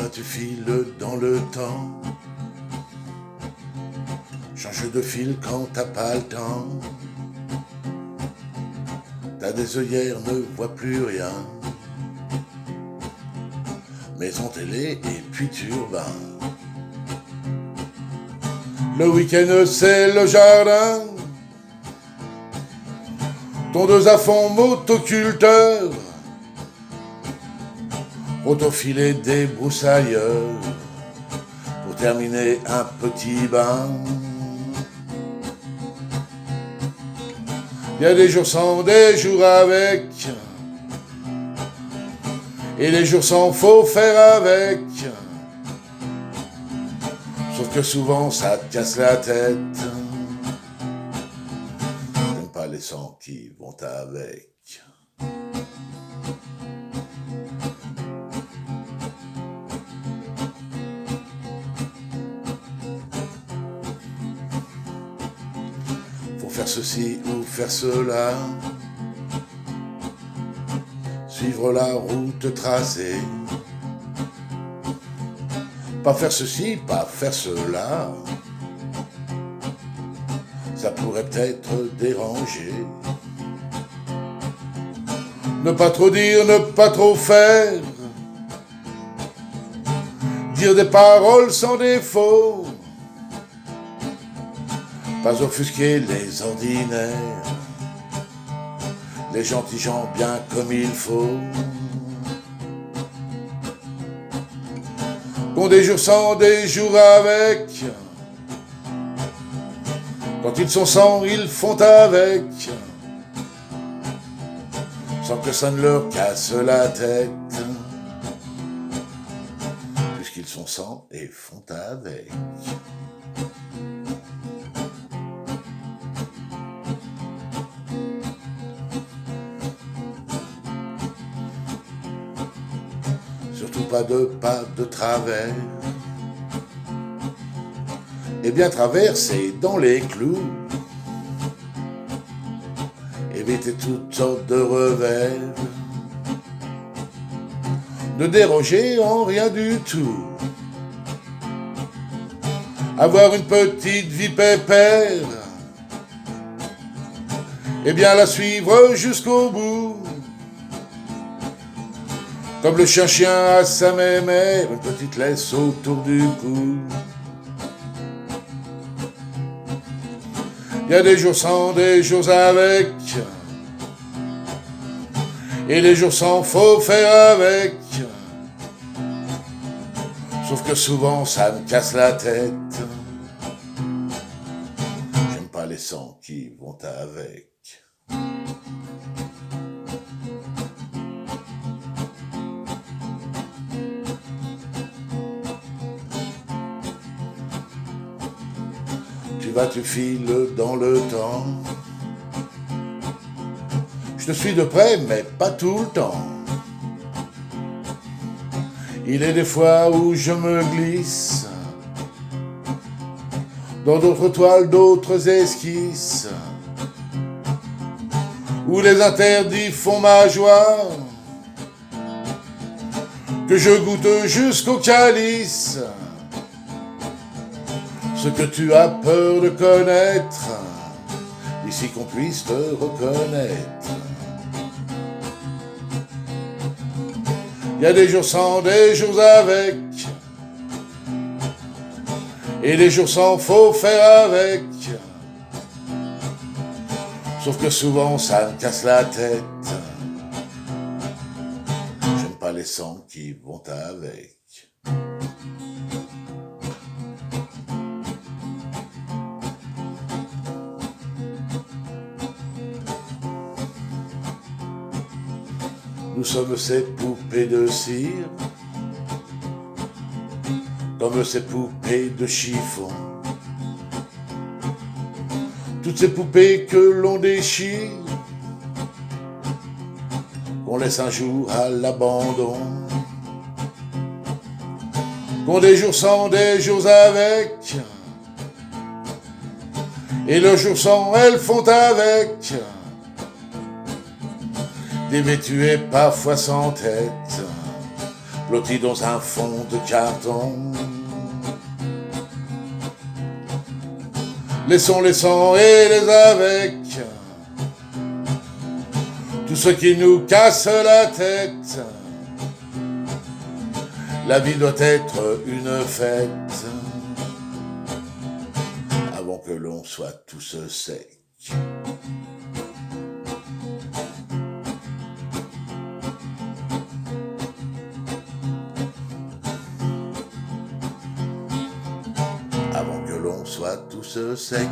vas, tu files dans le temps. Change de fil quand t'as pas le temps. T'as des œillères, ne vois plus rien. Maison télé et puis turbin. Le week-end c'est le jardin. Tondeuse à fond, motoculteur. Autofilet des broussailleurs. Pour terminer un petit bain. Il y a des jours sans, des jours avec. Et les jours sans, faut faire avec. Sauf que souvent ça te casse la tête. J'aime pas les sangs qui vont avec. Faut faire ceci ou faire cela. Suivre la route tracée. Pas faire ceci, pas faire cela. Ça pourrait peut-être déranger. Ne pas trop dire, ne pas trop faire. Dire des paroles sans défaut. Pas offusquer les ordinaires. Les gentils gens bien comme il faut. Qu'ont des jours sans, des jours avec. Quand ils sont sans, ils font avec. Sans que ça ne leur casse la tête. Puisqu'ils sont sans et font avec. Surtout pas de travers. Et bien traverser dans les clous. Éviter toutes sortes de revers. Ne déroger en rien du tout. Avoir une petite vie pépère. Et bien la suivre jusqu'au bout. Comme le chien à sa mémère, une petite laisse autour du cou. Il y a des jours sans, des jours avec. Et les jours sans, faut faire avec. Sauf que souvent, ça me casse la tête. J'aime pas les sangs qui vont avec. Tu vas, tu files dans le temps. Je te suis de près, mais pas tout le temps. Il est des fois où je me glisse dans d'autres toiles, d'autres esquisses, où les interdits font ma joie, que je goûte jusqu'au calice. Ce que tu as peur de connaître, ici qu'on puisse te reconnaître. Il y a des jours sans, des jours avec. Et les jours sans, faut faire avec. Sauf que souvent, ça me casse la tête. J'aime pas les sangs qui vont avec. Nous sommes ces poupées de cire, comme ces poupées de chiffon. Toutes ces poupées que l'on déchire, qu'on laisse un jour à l'abandon. Qu'on des jours sans, des jours avec. Et le jour sans, elles font avec. Dévêtues et parfois sans tête, blotti dans un fond de carton. Laissons les sangs et les avec, tout ce qui nous casse la tête. La vie doit être une fête, avant que l'on soit tous secs. Avant que l'on soit tous secs.